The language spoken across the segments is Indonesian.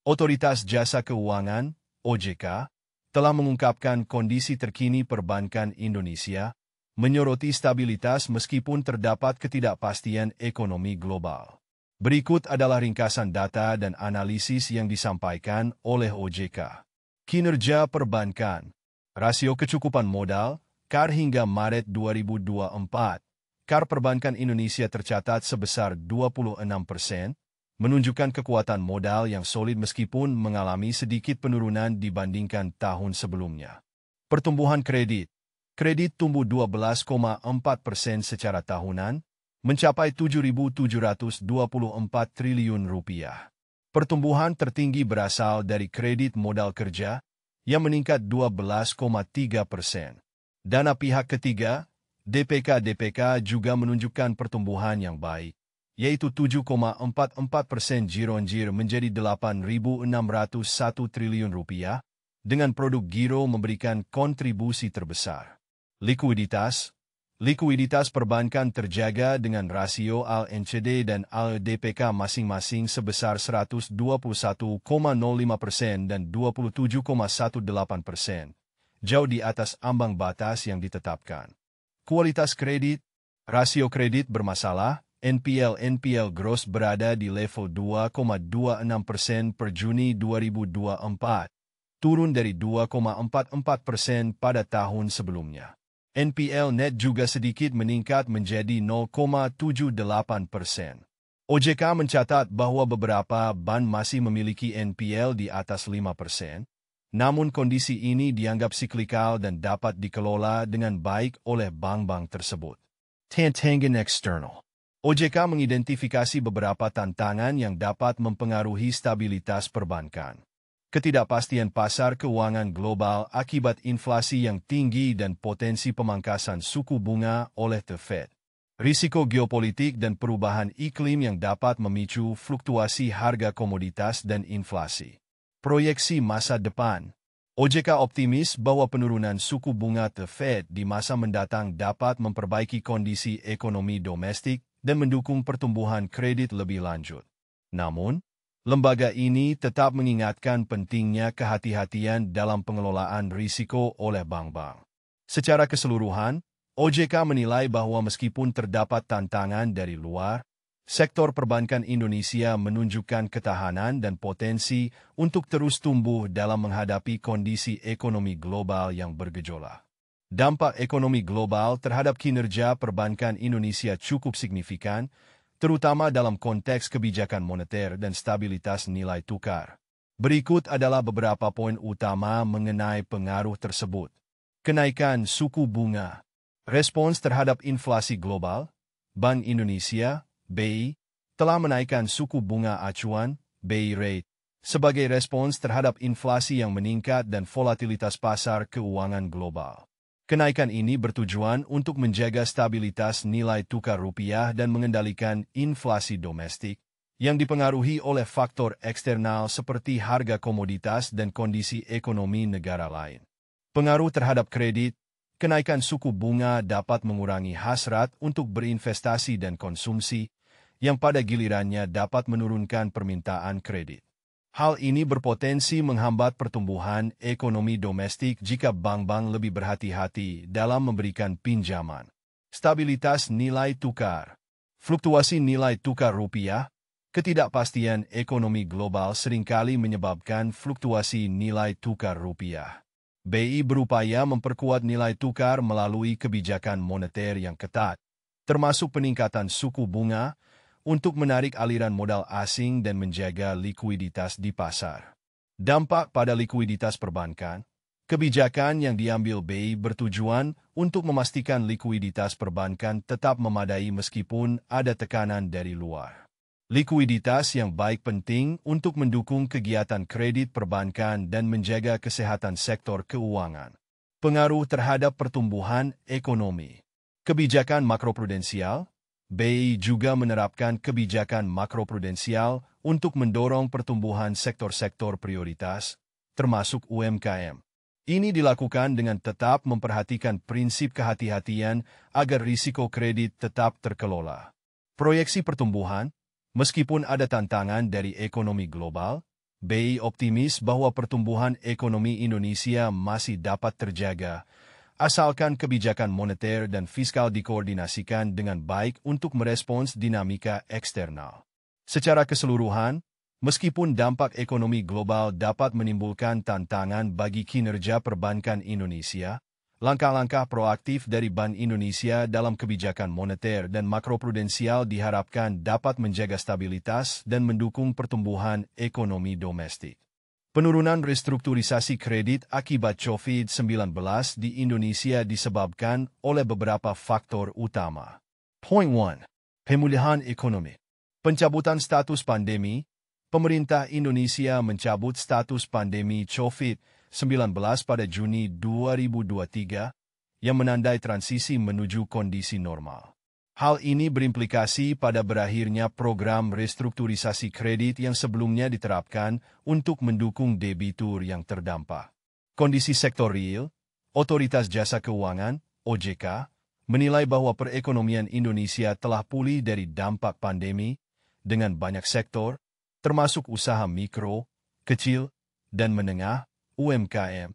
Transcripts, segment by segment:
Otoritas Jasa Keuangan, OJK, telah mengungkapkan kondisi terkini perbankan Indonesia, menyoroti stabilitas meskipun terdapat ketidakpastian ekonomi global. Berikut adalah ringkasan data dan analisis yang disampaikan oleh OJK. Kinerja perbankan. Rasio kecukupan modal, KAR hingga Maret 2024. KAR perbankan Indonesia tercatat sebesar 26%, menunjukkan kekuatan modal yang solid meskipun mengalami sedikit penurunan dibandingkan tahun sebelumnya. Pertumbuhan kredit. Kredit tumbuh 12,4% secara tahunan, mencapai Rp7.724 triliun. Pertumbuhan tertinggi berasal dari kredit modal kerja, yang meningkat 12,3%. Dana pihak ketiga, DPK juga menunjukkan pertumbuhan yang baik, yaitu 7,44% year-on-year menjadi Rp8.601 triliun, dengan produk giro memberikan kontribusi terbesar. Likuiditas perbankan terjaga dengan rasio AL/NCD dan AL/DPK masing-masing sebesar 121,05% dan 27,18%, jauh di atas ambang batas yang ditetapkan. Kualitas kredit. Rasio kredit bermasalah, NPL gross berada di level 2,26% per Juni 2024, turun dari 2,44% pada tahun sebelumnya. NPL net juga sedikit meningkat menjadi 0,78%. OJK mencatat bahwa beberapa bank masih memiliki NPL di atas 5%, namun kondisi ini dianggap siklikal dan dapat dikelola dengan baik oleh bank-bank tersebut. Tantangan eksternal. OJK mengidentifikasi beberapa tantangan yang dapat mempengaruhi stabilitas perbankan. Ketidakpastian pasar keuangan global akibat inflasi yang tinggi dan potensi pemangkasan suku bunga oleh The Fed. Risiko geopolitik dan perubahan iklim yang dapat memicu fluktuasi harga komoditas dan inflasi. Proyeksi masa depan. OJK optimis bahwa penurunan suku bunga The Fed di masa mendatang dapat memperbaiki kondisi ekonomi domestik dan mendukung pertumbuhan kredit lebih lanjut. Namun, lembaga ini tetap mengingatkan pentingnya kehati-hatian dalam pengelolaan risiko oleh bank-bank. Secara keseluruhan, OJK menilai bahwa meskipun terdapat tantangan dari luar, sektor perbankan Indonesia menunjukkan ketahanan dan potensi untuk terus tumbuh dalam menghadapi kondisi ekonomi global yang bergejolak. Dampak ekonomi global terhadap kinerja perbankan Indonesia cukup signifikan, terutama dalam konteks kebijakan moneter dan stabilitas nilai tukar. Berikut adalah beberapa poin utama mengenai pengaruh tersebut. Kenaikan suku bunga. Respons terhadap inflasi global, Bank Indonesia, BI, telah menaikkan suku bunga acuan, BI rate, sebagai respons terhadap inflasi yang meningkat dan volatilitas pasar keuangan global. Kenaikan ini bertujuan untuk menjaga stabilitas nilai tukar rupiah dan mengendalikan inflasi domestik, yang dipengaruhi oleh faktor eksternal seperti harga komoditas dan kondisi ekonomi negara lain. Pengaruh terhadap kredit. Kenaikan suku bunga dapat mengurangi hasrat untuk berinvestasi dan konsumsi, yang pada gilirannya dapat menurunkan permintaan kredit. Hal ini berpotensi menghambat pertumbuhan ekonomi domestik jika bank-bank lebih berhati-hati dalam memberikan pinjaman. Stabilitas nilai tukar. Fluktuasi nilai tukar rupiah, ketidakpastian ekonomi global seringkali menyebabkan fluktuasi nilai tukar rupiah. BI berupaya memperkuat nilai tukar melalui kebijakan moneter yang ketat, termasuk peningkatan suku bunga, untuk menarik aliran modal asing dan menjaga likuiditas di pasar. Dampak pada likuiditas perbankan. Kebijakan yang diambil BI bertujuan untuk memastikan likuiditas perbankan tetap memadai meskipun ada tekanan dari luar. Likuiditas yang baik penting untuk mendukung kegiatan kredit perbankan dan menjaga kesehatan sektor keuangan. Pengaruh terhadap pertumbuhan ekonomi. Kebijakan makroprudensial. BI juga menerapkan kebijakan makroprudensial untuk mendorong pertumbuhan sektor-sektor prioritas, termasuk UMKM. Ini dilakukan dengan tetap memperhatikan prinsip kehati-hatian agar risiko kredit tetap terkelola. Proyeksi pertumbuhan. Meskipun ada tantangan dari ekonomi global, BI optimis bahwa pertumbuhan ekonomi Indonesia masih dapat terjaga, asalkan kebijakan moneter dan fiskal dikoordinasikan dengan baik untuk merespons dinamika eksternal. Secara keseluruhan, meskipun dampak ekonomi global dapat menimbulkan tantangan bagi kinerja perbankan Indonesia, langkah-langkah proaktif dari Bank Indonesia dalam kebijakan moneter dan makroprudensial diharapkan dapat menjaga stabilitas dan mendukung pertumbuhan ekonomi domestik. Penurunan restrukturisasi kredit akibat COVID-19 di Indonesia disebabkan oleh beberapa faktor utama. Point 1. Pemulihan ekonomi. Pencabutan status pandemi. Pemerintah Indonesia mencabut status pandemi COVID-19 pada Juni 2023 yang menandai transisi menuju kondisi normal. Hal ini berimplikasi pada berakhirnya program restrukturisasi kredit yang sebelumnya diterapkan untuk mendukung debitur yang terdampak. Kondisi sektor real, Otoritas Jasa Keuangan, OJK, menilai bahwa perekonomian Indonesia telah pulih dari dampak pandemi dengan banyak sektor, termasuk usaha mikro, kecil, dan menengah, UMKM,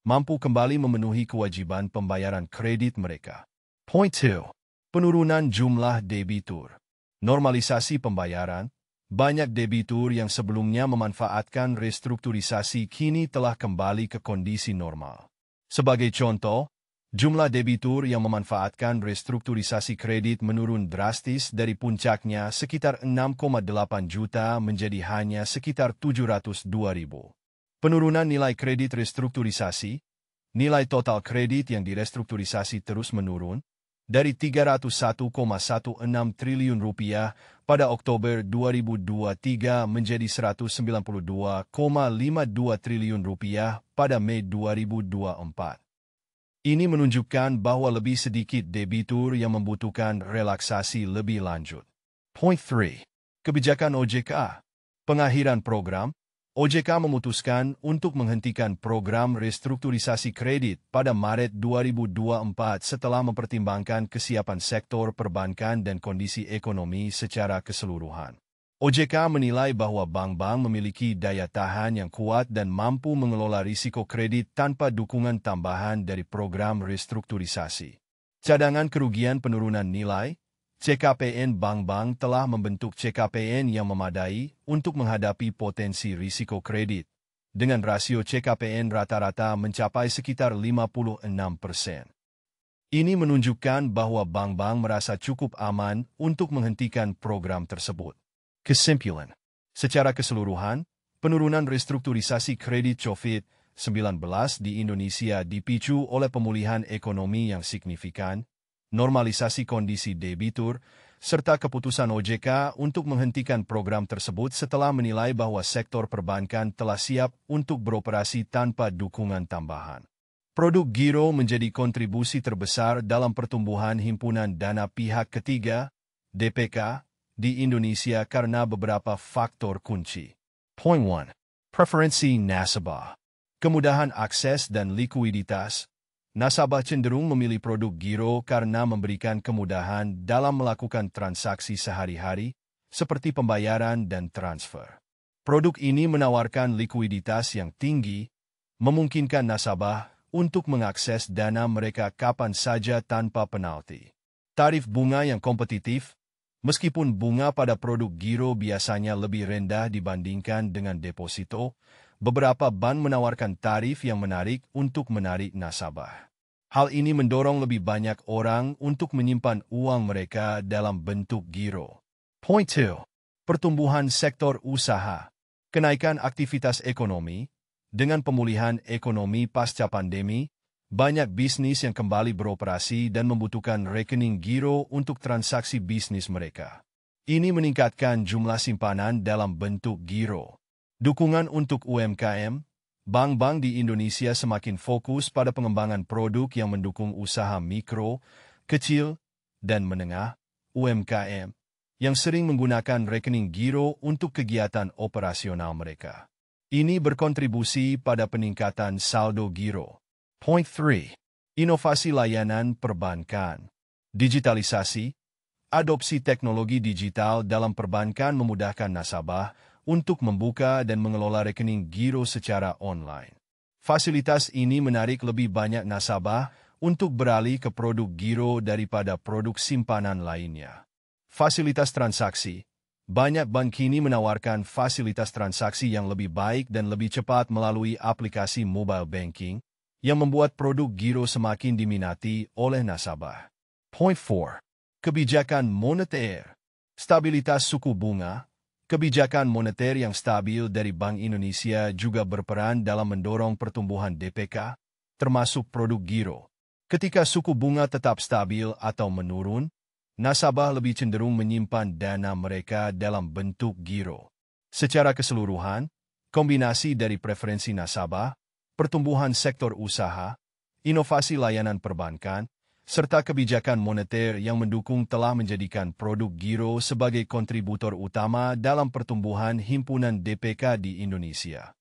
mampu kembali memenuhi kewajiban pembayaran kredit mereka. Point 2. Penurunan jumlah debitur. Normalisasi pembayaran. Banyak debitur yang sebelumnya memanfaatkan restrukturisasi kini telah kembali ke kondisi normal. Sebagai contoh, jumlah debitur yang memanfaatkan restrukturisasi kredit menurun drastis dari puncaknya sekitar 6,8 juta menjadi hanya sekitar 702.000. Penurunan nilai kredit restrukturisasi, nilai total kredit yang direstrukturisasi terus menurun, dari Rp301,16 triliun pada Oktober 2023 menjadi Rp192,52 triliun pada Mei 2024. Ini menunjukkan bahwa lebih sedikit debitur yang membutuhkan relaksasi lebih lanjut. Point 3. Kebijakan OJK. Pengakhiran program. OJK memutuskan untuk menghentikan program restrukturisasi kredit pada Maret 2024 setelah mempertimbangkan kesiapan sektor perbankan dan kondisi ekonomi secara keseluruhan. OJK menilai bahwa bank-bank memiliki daya tahan yang kuat dan mampu mengelola risiko kredit tanpa dukungan tambahan dari program restrukturisasi. Cadangan kerugian penurunan nilai, CKPN bank-bank telah membentuk CKPN yang memadai untuk menghadapi potensi risiko kredit, dengan rasio CKPN rata-rata mencapai sekitar 56%. Ini menunjukkan bahwa bank-bank merasa cukup aman untuk menghentikan program tersebut. Kesimpulan. Secara keseluruhan, penurunan restrukturisasi kredit COVID-19 di Indonesia dipicu oleh pemulihan ekonomi yang signifikan, normalisasi kondisi debitur, serta keputusan OJK untuk menghentikan program tersebut setelah menilai bahwa sektor perbankan telah siap untuk beroperasi tanpa dukungan tambahan. Produk giro menjadi kontribusi terbesar dalam pertumbuhan himpunan dana pihak ketiga, DPK, di Indonesia karena beberapa faktor kunci. Point 1. Preferensi nasabah. Kemudahan akses dan likuiditas. Nasabah cenderung memilih produk giro karena memberikan kemudahan dalam melakukan transaksi sehari-hari, seperti pembayaran dan transfer. Produk ini menawarkan likuiditas yang tinggi, memungkinkan nasabah untuk mengakses dana mereka kapan saja tanpa penalti. Tarif bunga yang kompetitif. Meskipun bunga pada produk giro biasanya lebih rendah dibandingkan dengan deposito, beberapa bank menawarkan tarif yang menarik untuk menarik nasabah. Hal ini mendorong lebih banyak orang untuk menyimpan uang mereka dalam bentuk giro. Point 2. Pertumbuhan sektor usaha. Kenaikan aktivitas ekonomi. Dengan pemulihan ekonomi pasca pandemi, banyak bisnis yang kembali beroperasi dan membutuhkan rekening giro untuk transaksi bisnis mereka. Ini meningkatkan jumlah simpanan dalam bentuk giro. Dukungan untuk UMKM. Bank-bank di Indonesia semakin fokus pada pengembangan produk yang mendukung usaha mikro, kecil, dan menengah, UMKM, yang sering menggunakan rekening giro untuk kegiatan operasional mereka. Ini berkontribusi pada peningkatan saldo giro. Point 3. Inovasi layanan perbankan. Digitalisasi. Adopsi teknologi digital dalam perbankan memudahkan nasabah, untuk membuka dan mengelola rekening giro secara online. Fasilitas ini menarik lebih banyak nasabah untuk beralih ke produk giro daripada produk simpanan lainnya. Fasilitas transaksi. Banyak bank kini menawarkan fasilitas transaksi yang lebih baik dan lebih cepat melalui aplikasi mobile banking, yang membuat produk giro semakin diminati oleh nasabah. Point 4. Kebijakan moneter. Stabilitas suku bunga. Kebijakan moneter yang stabil dari Bank Indonesia juga berperan dalam mendorong pertumbuhan DPK, termasuk produk giro. Ketika suku bunga tetap stabil atau menurun, nasabah lebih cenderung menyimpan dana mereka dalam bentuk giro. Secara keseluruhan, kombinasi dari preferensi nasabah, pertumbuhan sektor usaha, inovasi layanan perbankan, serta kebijakan moneter yang mendukung telah menjadikan produk giro sebagai kontributor utama dalam pertumbuhan himpunan DPK di Indonesia.